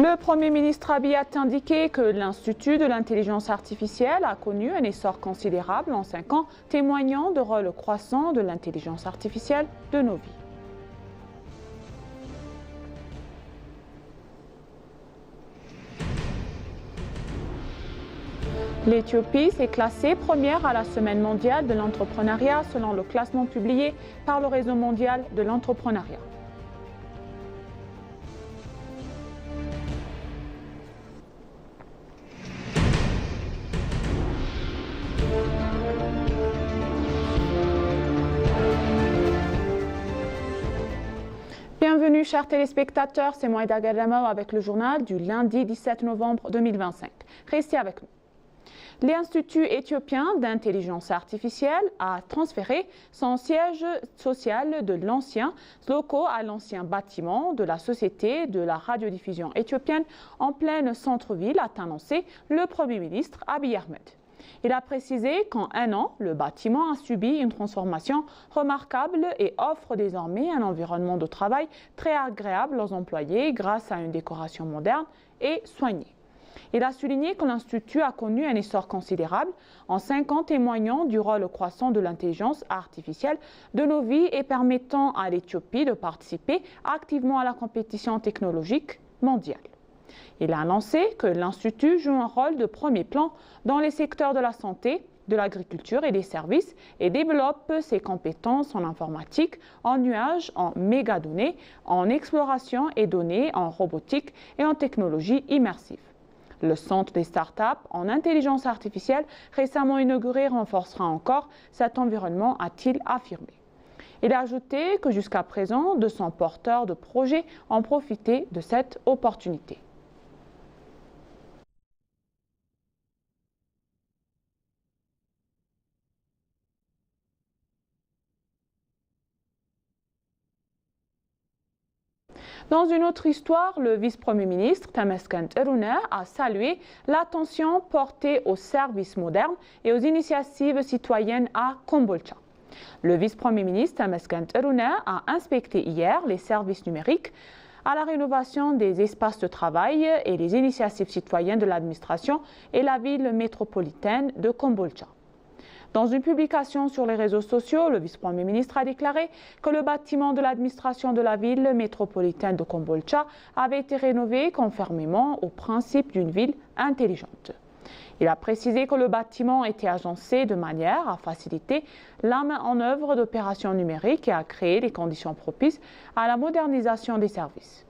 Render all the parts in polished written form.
Le Premier ministre Abiy a indiqué que l'Institut de l'intelligence artificielle a connu un essor considérable en 5 ans, témoignant du rôle croissant de l'intelligence artificielle de nos vies. L'Éthiopie s'est classée première à la Semaine mondiale de l'entrepreneuriat selon le classement publié par le Réseau mondial de l'entrepreneuriat. Bienvenue chers téléspectateurs, c'est moi Ida Gadamao avec le journal du lundi 17 novembre 2025. Restez avec nous. L'Institut éthiopien d'intelligence artificielle a transféré son siège social de l'ancien locaux à l'ancien bâtiment de la Société de la radiodiffusion éthiopienne en plein centre-ville, a annoncé le Premier ministre Abiy Ahmed. Il a précisé qu'en 1 an, le bâtiment a subi une transformation remarquable et offre désormais un environnement de travail très agréable aux employés grâce à une décoration moderne et soignée. Il a souligné que l'Institut a connu un essor considérable en 5 ans, témoignant du rôle croissant de l'intelligence artificielle de nos vies et permettant à l'Éthiopie de participer activement à la compétition technologique mondiale. Il a annoncé que l'Institut joue un rôle de premier plan dans les secteurs de la santé, de l'agriculture et des services et développe ses compétences en informatique, en nuage, en mégadonnées, en exploration et données, en robotique et en technologie immersive. Le centre des startups en intelligence artificielle récemment inauguré renforcera encore cet environnement, a-t-il affirmé. Il a ajouté que jusqu'à présent, 200 porteurs de projets ont profité de cette opportunité. Dans une autre histoire, le vice-premier ministre Temesgen Terune a salué l'attention portée aux services modernes et aux initiatives citoyennes à Kombolcha. Le vice-premier ministre Temesgen Terune a inspecté hier les services numériques à la rénovation des espaces de travail et les initiatives citoyennes de l'administration et la ville métropolitaine de Kombolcha. Dans une publication sur les réseaux sociaux, le vice-premier ministre a déclaré que le bâtiment de l'administration de la ville métropolitaine de Kombolcha avait été rénové conformément au principe d'une ville intelligente. Il a précisé que le bâtiment était agencé de manière à faciliter la main en œuvre d'opérations numériques et à créer les conditions propices à la modernisation des services.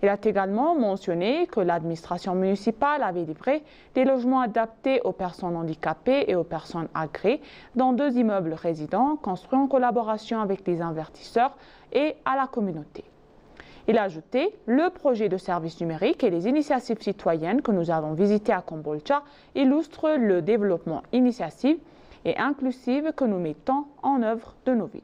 Il a également mentionné que l'administration municipale avait livré des logements adaptés aux personnes handicapées et aux personnes âgées dans 2 immeubles résidents construits en collaboration avec les investisseurs et à la communauté. Il a ajouté « Le projet de service numérique et les initiatives citoyennes que nous avons visitées à Kombolcha illustrent le développement initiatif et inclusif que nous mettons en œuvre de nos villes. »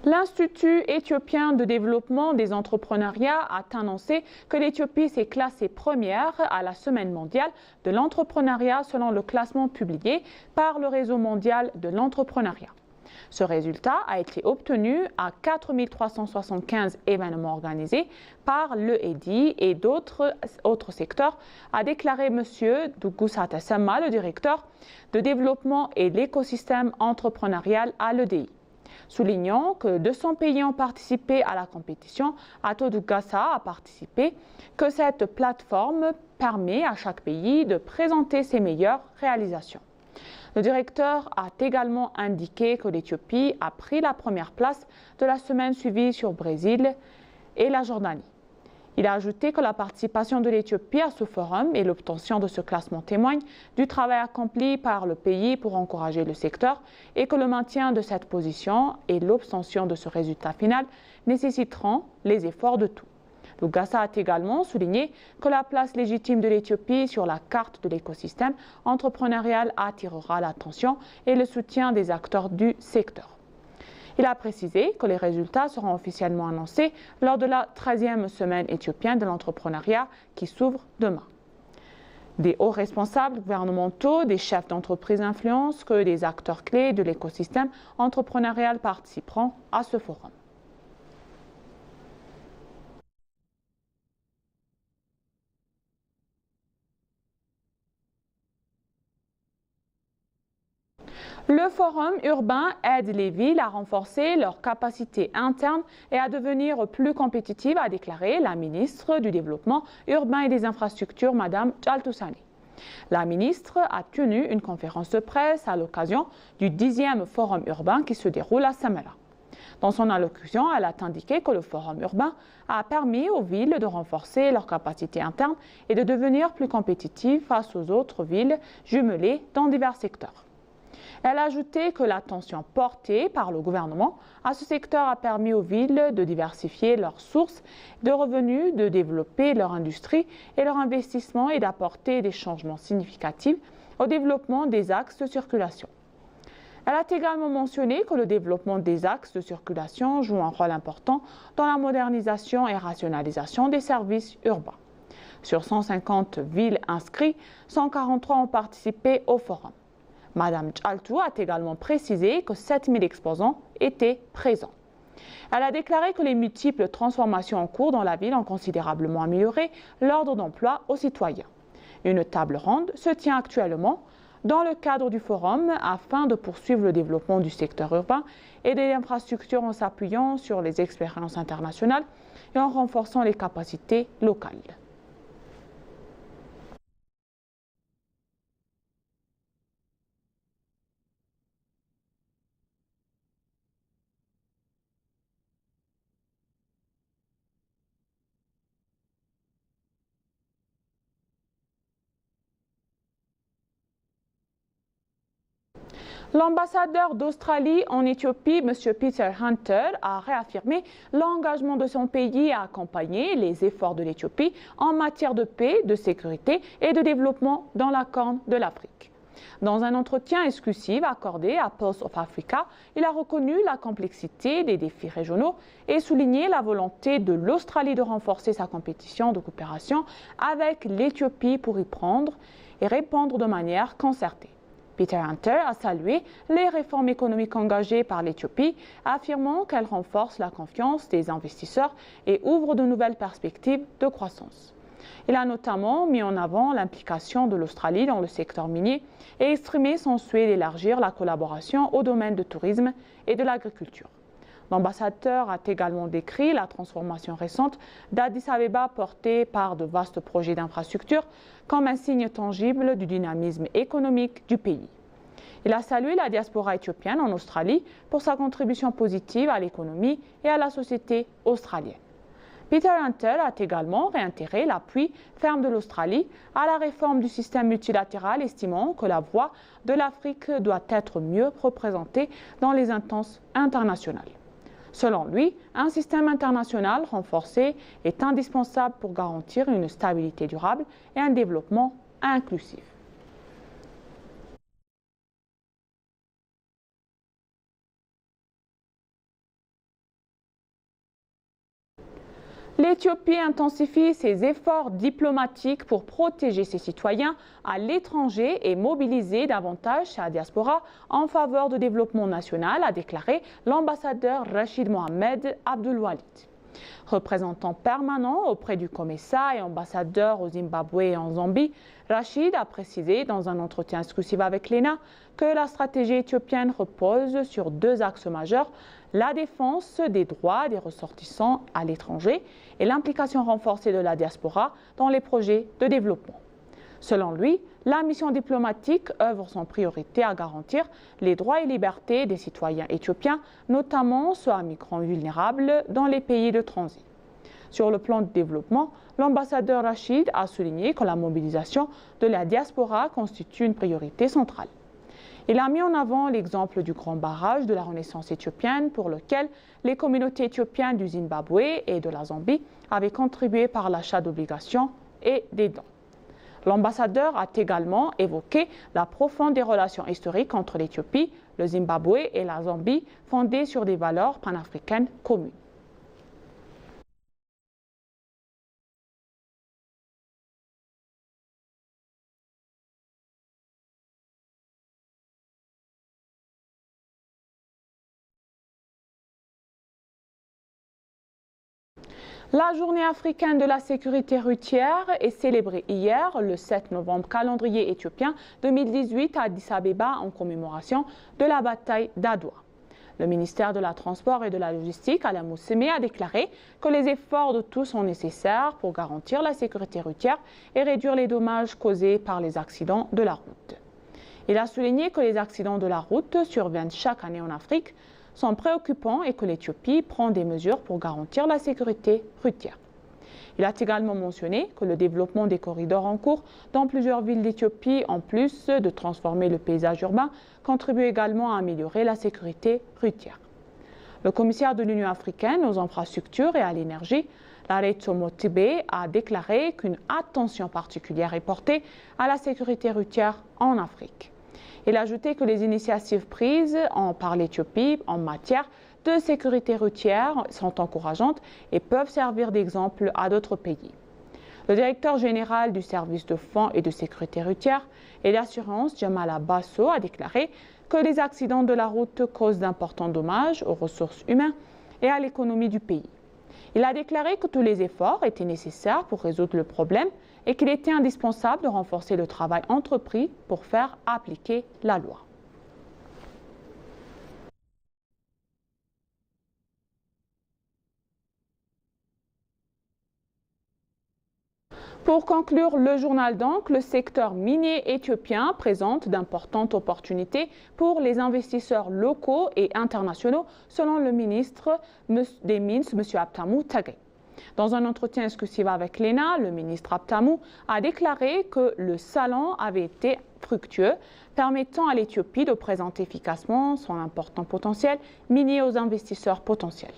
L'Institut éthiopien de développement des entrepreneuriats a annoncé que l'Éthiopie s'est classée première à la Semaine mondiale de l'entrepreneuriat selon le classement publié par le Réseau mondial de l'entrepreneuriat. Ce résultat a été obtenu à 4 375 événements organisés par l'EEDI et d'autres secteurs, a déclaré M. Dugusa Tesema, le directeur de développement et l'écosystème entrepreneurial à l'EDI. Soulignant que 200 pays ont participé à la compétition, Ato Dugasa a participé, que cette plateforme permet à chaque pays de présenter ses meilleures réalisations. Le directeur a également indiqué que l'Éthiopie a pris la première place de la semaine suivie sur le Brésil et la Jordanie. Il a ajouté que la participation de l'Éthiopie à ce forum et l'obtention de ce classement témoignent du travail accompli par le pays pour encourager le secteur et que le maintien de cette position et l'obtention de ce résultat final nécessiteront les efforts de tous. Lugasa a également souligné que la place légitime de l'Éthiopie sur la carte de l'écosystème entrepreneurial attirera l'attention et le soutien des acteurs du secteur. Il a précisé que les résultats seront officiellement annoncés lors de la 13e semaine éthiopienne de l'entrepreneuriat qui s'ouvre demain. Des hauts responsables gouvernementaux, des chefs d'entreprise d'influence que des acteurs clés de l'écosystème entrepreneurial participeront à ce forum. Le forum urbain aide les villes à renforcer leurs capacités internes et à devenir plus compétitives, a déclaré la ministre du Développement urbain et des Infrastructures, Mme Jaltousani. La ministre a tenu une conférence de presse à l'occasion du 10e forum urbain qui se déroule à Samara. Dans son allocution, elle a indiqué que le forum urbain a permis aux villes de renforcer leurs capacités internes et de devenir plus compétitives face aux autres villes jumelées dans divers secteurs. Elle a ajouté que l'attention portée par le gouvernement à ce secteur a permis aux villes de diversifier leurs sources de revenus, de développer leur industrie et leur investissement et d'apporter des changements significatifs au développement des axes de circulation. Elle a également mentionné que le développement des axes de circulation joue un rôle important dans la modernisation et rationalisation des services urbains. Sur 150 villes inscrites, 143 ont participé au forum. Mme Jaltou a également précisé que 7000 exposants étaient présents. Elle a déclaré que les multiples transformations en cours dans la ville ont considérablement amélioré l'ordre d'emploi aux citoyens. Une table ronde se tient actuellement dans le cadre du forum afin de poursuivre le développement du secteur urbain et des infrastructures en s'appuyant sur les expériences internationales et en renforçant les capacités locales. L'ambassadeur d'Australie en Éthiopie, M. Peter Hunter, a réaffirmé l'engagement de son pays à accompagner les efforts de l'Éthiopie en matière de paix, de sécurité et de développement dans la Corne de l'Afrique. Dans un entretien exclusif accordé à Pulse of Africa, il a reconnu la complexité des défis régionaux et souligné la volonté de l'Australie de renforcer sa compétition de coopération avec l'Éthiopie pour y prendre et répondre de manière concertée. Peter Hunter a salué les réformes économiques engagées par l'Éthiopie, affirmant qu'elles renforcent la confiance des investisseurs et ouvrent de nouvelles perspectives de croissance. Il a notamment mis en avant l'implication de l'Australie dans le secteur minier et exprimé son souhait d'élargir la collaboration au domaine du tourisme et de l'agriculture. L'ambassadeur a également décrit la transformation récente d'Addis Abeba portée par de vastes projets d'infrastructure comme un signe tangible du dynamisme économique du pays. Il a salué la diaspora éthiopienne en Australie pour sa contribution positive à l'économie et à la société australienne. Peter Hunter a également réitéré l'appui ferme de l'Australie à la réforme du système multilatéral, estimant que la voix de l'Afrique doit être mieux représentée dans les instances internationales. Selon lui, un système international renforcé est indispensable pour garantir une stabilité durable et un développement inclusif. L'Éthiopie intensifie ses efforts diplomatiques pour protéger ses citoyens à l'étranger et mobiliser davantage sa diaspora en faveur du développement national, a déclaré l'ambassadeur Rachid Mohamed Abdulwalid. Représentant permanent auprès du COMESA et ambassadeur au Zimbabwe et en Zambie, Rachid a précisé dans un entretien exclusif avec l'ENA que la stratégie éthiopienne repose sur deux axes majeurs: la défense des droits des ressortissants à l'étranger et l'implication renforcée de la diaspora dans les projets de développement. Selon lui, la mission diplomatique œuvre sans priorité à garantir les droits et libertés des citoyens éthiopiens, notamment ceux à migrants vulnérables dans les pays de transit. Sur le plan du développement, l'ambassadeur Rachid a souligné que la mobilisation de la diaspora constitue une priorité centrale. Il a mis en avant l'exemple du grand barrage de la Renaissance éthiopienne pour lequel les communautés éthiopiennes du Zimbabwe et de la Zambie avaient contribué par l'achat d'obligations et des dons. L'ambassadeur a également évoqué la profonde des relations historiques entre l'Éthiopie, le Zimbabwe et la Zambie, fondées sur des valeurs panafricaines communes. La journée africaine de la sécurité routière est célébrée hier, le 7 novembre, calendrier éthiopien 2018 à Addis Abeba en commémoration de la bataille d'Adwa. Le ministère de la Transport et de la Logistique, Alain Mousseme, a déclaré que les efforts de tous sont nécessaires pour garantir la sécurité routière et réduire les dommages causés par les accidents de la route. Il a souligné que les accidents de la route surviennent chaque année en Afrique, sont préoccupants et que l'Éthiopie prend des mesures pour garantir la sécurité routière. Il a également mentionné que le développement des corridors en cours dans plusieurs villes d'Éthiopie, en plus de transformer le paysage urbain, contribue également à améliorer la sécurité routière. Le commissaire de l'Union africaine aux infrastructures et à l'énergie, Laretso Mothibe, a déclaré qu'une attention particulière est portée à la sécurité routière en Afrique. Il a ajouté que les initiatives prises par l'Éthiopie en matière de sécurité routière sont encourageantes et peuvent servir d'exemple à d'autres pays. Le directeur général du service de fonds et de sécurité routière et d'assurance, Jamala Basso, a déclaré que les accidents de la route causent d'importants dommages aux ressources humaines et à l'économie du pays. Il a déclaré que tous les efforts étaient nécessaires pour résoudre le problème et qu'il était indispensable de renforcer le travail entrepris pour faire appliquer la loi. Pour conclure le journal donc, le secteur minier éthiopien présente d'importantes opportunités pour les investisseurs locaux et internationaux, selon le ministre des Mines, M. Abtamou Tagué. Dans un entretien exclusif avec l'ENA, le ministre Abtamou a déclaré que le salon avait été fructueux, permettant à l'Éthiopie de présenter efficacement son important potentiel minier aux investisseurs potentiels.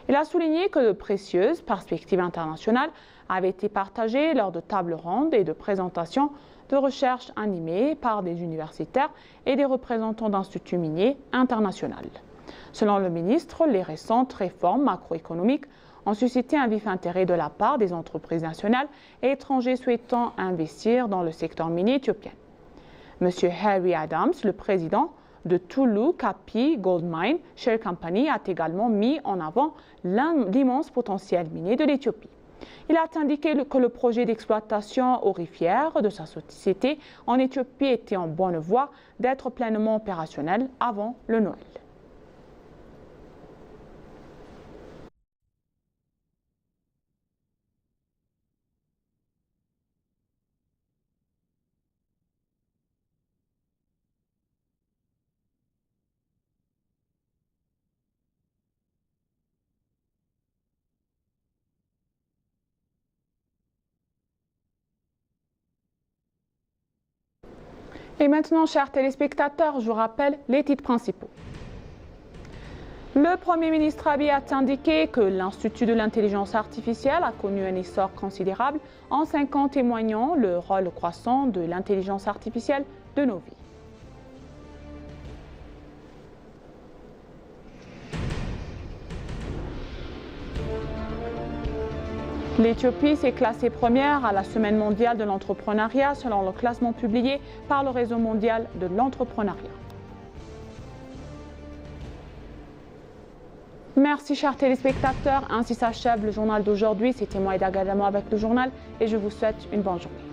Il a souligné que de précieuses perspectives internationales avaient été partagées lors de tables rondes et de présentations de recherche animées par des universitaires et des représentants d'instituts miniers internationaux. Selon le ministre, les récentes réformes macroéconomiques ont suscité un vif intérêt de la part des entreprises nationales et étrangers souhaitant investir dans le secteur minier éthiopien. M. Harry Adams, le président de Tulu Kapi Gold Mine Share Company, a également mis en avant l'immense potentiel minier de l'Éthiopie. Il a indiqué que le projet d'exploitation aurifère de sa société en Éthiopie était en bonne voie d'être pleinement opérationnel avant le Noël. Et maintenant, chers téléspectateurs, je vous rappelle les titres principaux. Le Premier ministre Abiy a indiqué que l'Institut de l'intelligence artificielle a connu un essor considérable en 5 ans, témoignant le rôle croissant de l'intelligence artificielle de nos vies. L'Éthiopie s'est classée première à la Semaine mondiale de l'entrepreneuriat selon le classement publié par le Réseau mondial de l'entrepreneuriat. Merci chers téléspectateurs, ainsi s'achève le journal d'aujourd'hui. C'était moi Ida Gadamo avec le journal et je vous souhaite une bonne journée.